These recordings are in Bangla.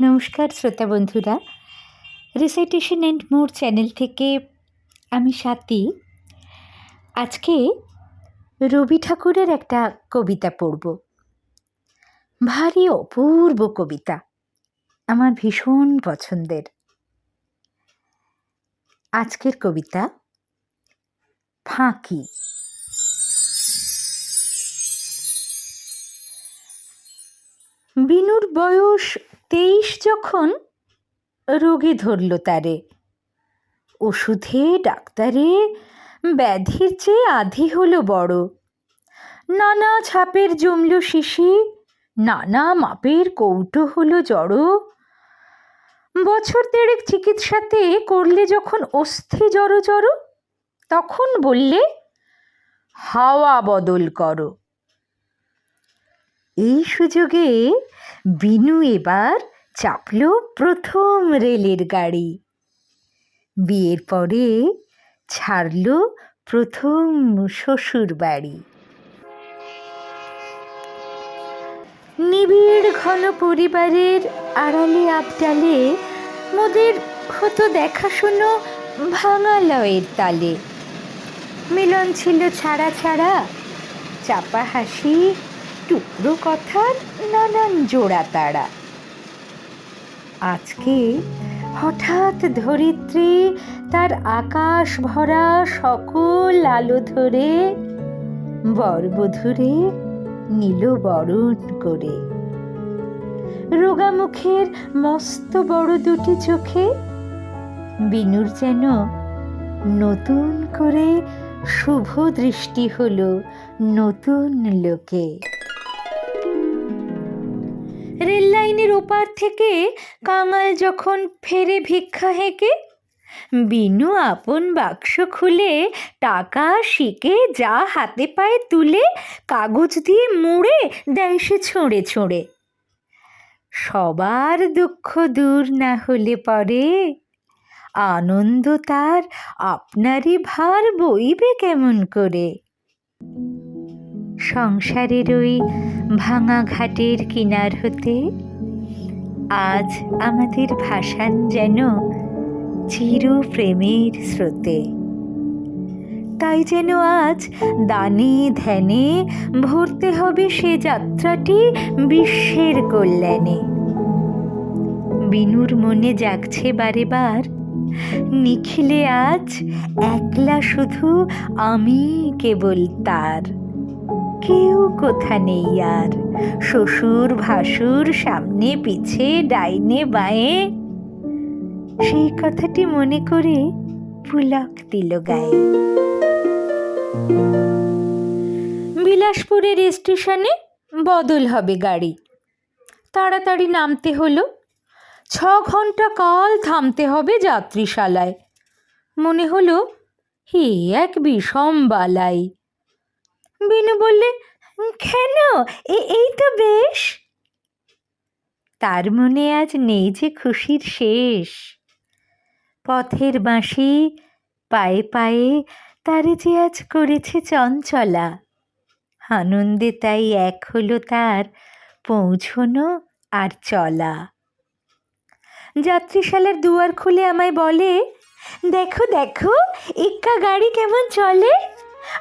নমস্কার শ্রোতা বন্ধুরা, রিসাইটেশন অ্যান্ড মোর চ্যানেল থেকে আমি স্বাতী। আজকে রবি ঠাকুরের একটা কবিতা পড়ব। ভারী অপূর্ব কবিতা, আমার ভীষণ পছন্দের। আজকের কবিতা ফাঁকি। বিনুর বয়স 23 যখন, রোগে ধরল তারে। ওষুধে ডাক্তারে ব্যাধির চেয়ে আধি হলো বড়। নানা ছাপের জমল শিশি, নানা মাপের কৌটো হলো জড়ো। বছর দেড়েক চিকিৎসাতে করলে যখন অস্থি জড়ো জড়ো, তখন বললে হাওয়া বদল করো। এই সুযোগে বিনু এবার চাপল প্রথম রেলের গাড়ি। বিয়ের পরে ছাড়ল প্রথম শ্বশুর বাড়ি। নিবিড় ঘন পরিবারের আড়ালে আবডালে মোদের হতো দেখাশুনো ভাঙা লয়ের তালে। মিলন ছিল ছাড়া ছাড়া, চাপা হাসি, টুকরো কথার নানান জোড়া তাড়া। আজকে হঠাৎ ধরিত্রী তার আকাশ ভরা সকল আলো ধরে বরবধূরে নিল বরণ করে। রোগা মুখের মস্ত বড় দুটি চোখে বিনুর যেন নতুন করে শুভ দৃষ্টি হলো নতুন লোকে। রেল লাইনের ওপার থেকে কাঙাল যখন ফেরে ভিক্ষা হেঁকে, বিনু আপন বাক্স খুলে টাকা শিকে যা হাতে পায়ে তুলে কাগজ দিয়ে মুড়ে দেয় সে ছোঁড়ে ছোঁড়ে। সবার দুঃখ দূর না হলে পরে আনন্দ তার আপনারই ভার বইবে কেমন করে। সংসারের ওই ভাঙা ঘাটের কিনার হতে আজ আমাদের ভাসান যেন চির প্রেমের স্রোতে। তাই যেন আজ দানে ধ্যানে ভরতে হবে সে যাত্রাটি বিশ্বের কল্যাণে। বিনুর মনে জাগছে বারে বার, নিখিলে আজ একলা শুধু আমি কেবল তার। কেউ কোথা নেই আর, শ্বশুর ভাসুর সামনে পিছে ডাইনে বাঁয়ে। সেই কথাটি মনে করে পুলক দিল গায়ে। বিলাসপুরের স্টেশনে বদল হবে গাড়ি। তাড়াতাড়ি নামতে হলো, 6 ঘন্টা কাল থামতে হবে যাত্রীশালায়। মনে হলো হে এক বিষম বালাই। বিনু বললে, কেন, এই তো বেশ। তার মনে আজ নেই যে খুশির শেষ। পথের বাঁশি পায়ে পায়ে তারে যে আজ করেছে চঞ্চলা। আনন্দে তাই এক হলো তার পৌঁছনো আর চলা। যাত্রীশালার দুয়ার খুলে আমায় বলে, দেখো দেখো এক্কা গাড়ি কেমন চলে।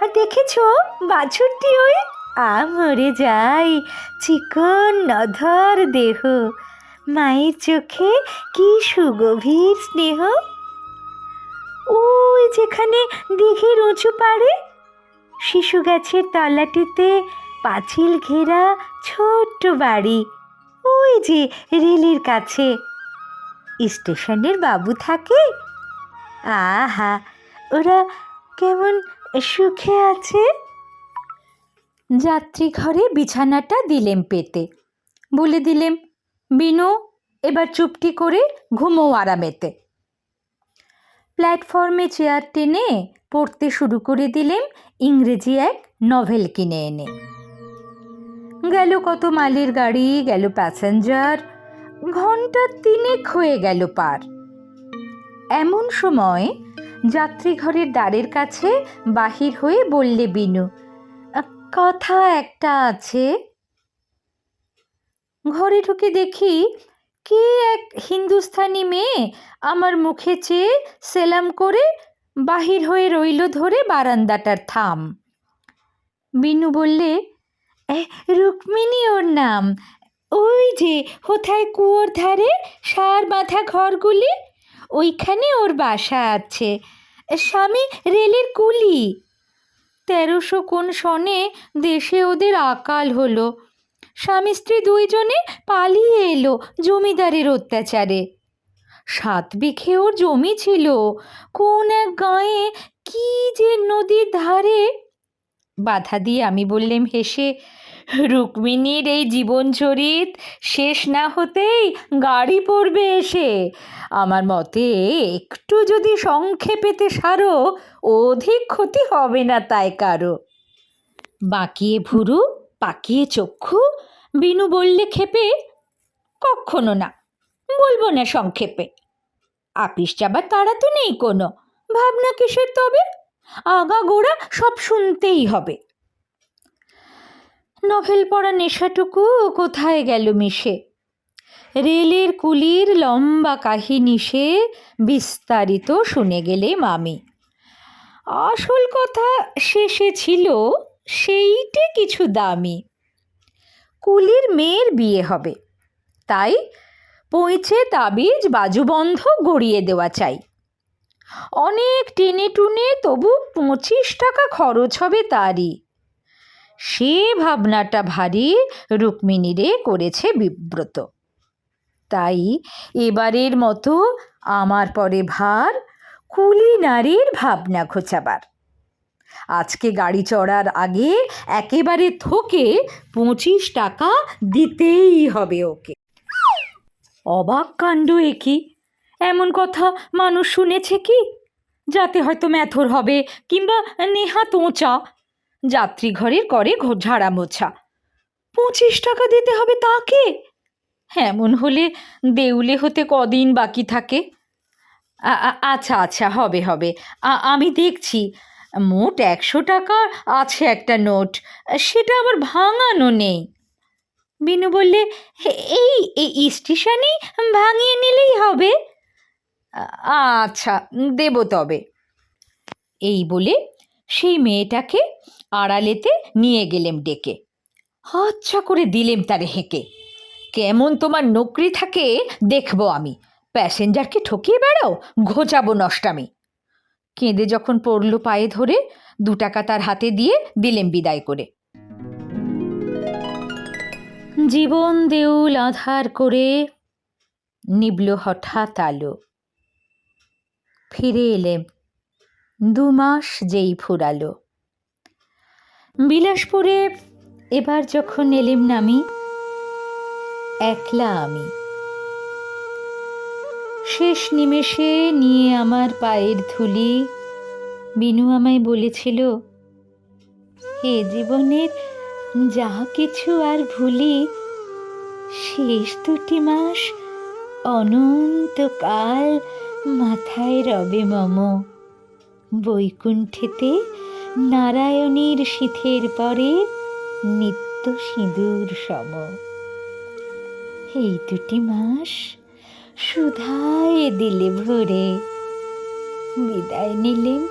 আর দেখেছো বাছুরটি ওই মরে যায়, চিকন নধর দেহ, মায়ের চোখে কি সুগভীর স্নেহ। ওই যেখানে দিঘির উঁচু পাড়ে শিশু গাছের তলাটিতে পাঁচিল ঘেরা ছোট্ট বাড়ি, ওই যে রেলের কাছে স্টেশনের বাবু থাকে। আহা, ওরা কেমন সুখে আছে। যাত্রী ঘরে বিছানাটা দিলেম পেতে, বলে দিলেম, বিনু এবার চুপটি করে ঘুমো আরামেতে। প্ল্যাটফর্মে চেয়ার টেনে পড়তে শুরু করে দিলেম ইংরেজি এক নভেল কিনে এনে। গেল কত মাইলের গাড়ি, গেল প্যাসেঞ্জার, ঘন্টা 3 হয়ে গেল পার। এমন সময় যাত্রীঘরের দ্বারের কাছে বাহির হয়ে বললে বিনু, কথা একটা আছে। ঘরে ঢুকে দেখি কে এক হিন্দুস্থানি মেয়ে আমার মুখে চেয়ে সেলাম করে বাহির হয়ে রইল ধরে বারান্দাটার থাম। বিনু বললে, রুক্মিণী ওর নাম, ওই যে কোথায় কুয়োর ধারে সার বাঁধা ঘরগুলি, ওইখানে ওর বাসা আছে। স্বামী রেলের কুলি। 1300 কোন সনে দেশে ওদের আকাল হলো। স্বামী স্ত্রী দুইজনে পালিয়ে এলো জমিদারের অত্যাচারে। 7 বিঘে ওর জমি ছিল কোন এক গাঁয়ে, কি যে নদীর ধারে। বাধা দিয়ে আমি বললেম হেসে, রুক্মিণীর এই জীবনচরিত শেষ না হতেই গাড়ি পড়বে এসে। আমার মতে একটু যদি সংক্ষেপেতে সারো, অধিক ক্ষতি হবে না তাই কারো। বাঁকিয়ে ভুরু পাকিয়ে চক্ষু বিনু বললে ক্ষেপে, কক্ষনো না, বলবো না সংক্ষেপে। আপিস যাবার তাড়া তো নেই কোনো, ভাবনা কিসের তবে, আগাগোড়া সব শুনতেই হবে। নভেল পড়া নেশাটুকু কোথায় গেল মিশে। রেলের কুলির লম্বা কাহিনী সে বিস্তারিত শুনে গেলেম আমি। আসল কথা শেষে ছিল সেইটে কিছু দামি। কুলির মেয়ের বিয়ে হবে, তাই পৌঁছে তাবিজ বাজুবন্ধ গড়িয়ে দেওয়া চাই। অনেক টেনে টুনে তবু 25 টাকা খরচ হবে তারই। সে ভাবনাটা ভারী রুক্মিণীরে করেছে বিব্রত। তাই এবারের মতো আমার পরে ভার কুলি নারীর ভাবনা ঘোচাবার। আজকে গাড়ি চড়ার আগে একেবারে থোকে 25 টাকা দিতেই হবে ওকে। অবাক কাণ্ড একি, এমন কথা মানুষ শুনেছে কি? যাতে হয়তো ম্যাথর হবে কিংবা নেহাত ওঁচা, যাত্রীঘরের করে ঝাড়া মোছা। 25 টাকা দিতে হবে তাকে? এমন হলে দেউলে হতে কদিন বাকি থাকে? আচ্ছা আচ্ছা, হবে হবে, আমি দেখছি। মোট 100 টাকার আছে একটা নোট, সেটা আবার ভাঙানো নেই। বিনু বললে, এই স্টেশনেই ভাঙিয়ে নিলেই হবে। আচ্ছা, দেব তবে। এই বলে সেই মেয়েটাকে আড়ালেতে নিয়ে গেলেম ডেকে। আচ্ছা করে দিলেম তারে হেঁকে, কেমন তোমার নকরি থাকে দেখব আমি। প্যাসেঞ্জারকে ঠকিয়ে বেড়াও, ঘোচাবো নষ্টামি। কেঁদে যখন পড়ল পায়ে ধরে, 2 টাকা তার হাতে দিয়ে দিলেম বিদায় করে। জীবন দেউল আধার করে নিবল হঠাৎ আলো। ফিরে এলেম 2 মাস যেই ফুরালো। বিলাসপুরে এবার যখন এলেম নামি, একলা আমি। শেষ নিমেষে নিয়ে আমার পায়ের ধুলি বিনু আমায় বলেছিল, এ জীবনের যা কিছু আর ভুলি, শেষ 2টি মাস অনন্তকাল মাথায় রবে মম। বৈকুণ্ঠেতে নারায়ণীর শীথের পরে নিত্য সিঁদুর সম। এই 2টি মাস সুধায় দিলে ভরে। বিদায় নিলেম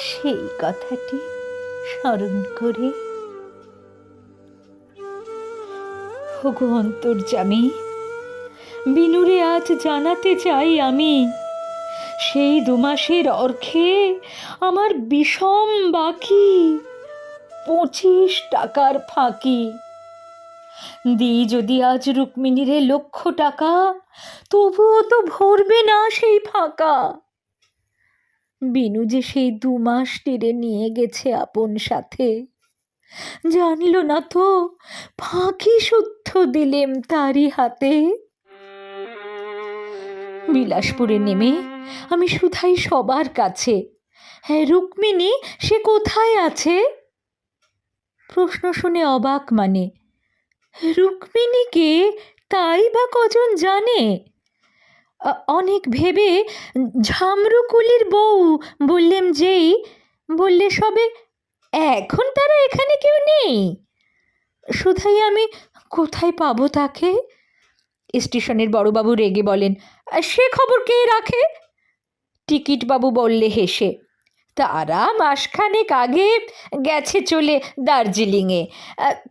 সেই কথাটি স্মরণ করে। ওগো অন্তর্যামী, বিনুরে আজ জানাতে চাই আমি, সেই 2 মাসের অর্ঘে আমার বিষম বাকি 25 টাকার ফাঁকি। দিই যদি আজ রুক্মিণীরে 1,00,000 টাকা, তবুও তো ভরবে না সেই ফাঁকা। বিনু যে সেই 2 মাস টেনে নিয়ে গেছে আপন সাথে, জানল না তো ফাঁকি শুদ্ধ দিলেম তারই হাতে। বিলাসপুরে নেমে আমি শুধাই সবার কাছে, হ্যাঁ রুক্মিণী সে কোথায় আছে? প্রশ্ন শুনে অবাক মানে, রুক্মিণীকে তাই বা কজন জানে? অনেক ভেবে ঝামরুকুলির বউ বললেম যেই, বললে সবে এখন তারা এখানে কেউ নেই। শুধাই আমি কোথায় পাবো তাকে? স্টেশনের বড়বাবু রেগে বলেন, সে খবর কে রাখে? টিকিটবাবু বললে হেসে, তারা মাসখানেক আগে গেছে চলে দার্জিলিংয়ে,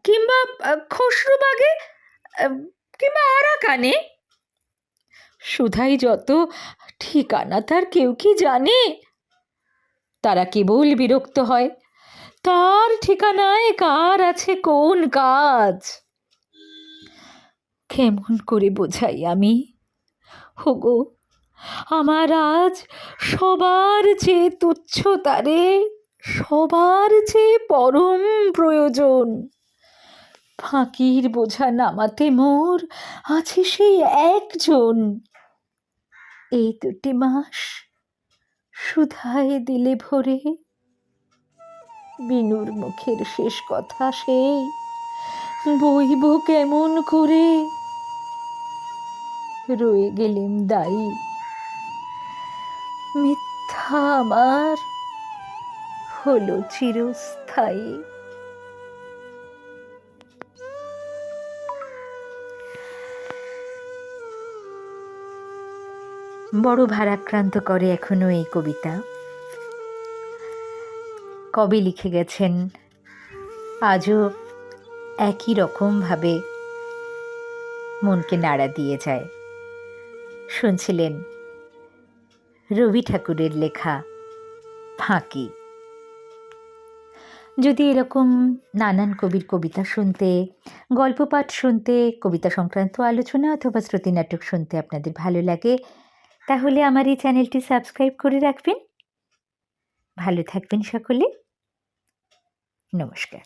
কিংবা খসরুবাগে, কিংবা আরাকানে। সুধাই যত, ঠিকানা তার কেউ কি জানে? তারা কেবল বিরক্ত হয়, তার ঠিকানায় কার আছে কোন কাজ। কেমন করে বোঝাই আমি? হোগো, আমার আজ সবার চেয়ে তুচ্ছ তারে, সবার চেয়ে পরম প্রয়োজন। ফাঁকির বোঝা নামাতে মোর আছে সেই একজন। এই 2টি মাস সুধায় দিলে ভরে, বিনুর মুখের শেষ কথা সেই, বইব কেমন করে? রয়ে গেলেম দায়ী, মিথ্যা আমার হলো চিরস্থায়ী। বড় ভারাক্রান্ত করে এখনো এই কবিতা। কবে লিখে গেছেন, আজও একই রকমভাবে মনকে নাড়া দিয়ে যায়। শুনছিলেন রবি ঠাকুরের লেখা ফাঁকি। যদি এরকম নানান কবির কবিতা শুনতে, গল্প পাঠ শুনতে, কবিতা সংক্রান্ত আলোচনা অথবা শ্রুতি নাটক শুনতে আপনাদের ভালো লাগে, তাহলে আমার এই চ্যানেলটি সাবস্ক্রাইব করে রাখবেন। ভালো থাকবেন সকলে। নমস্কার।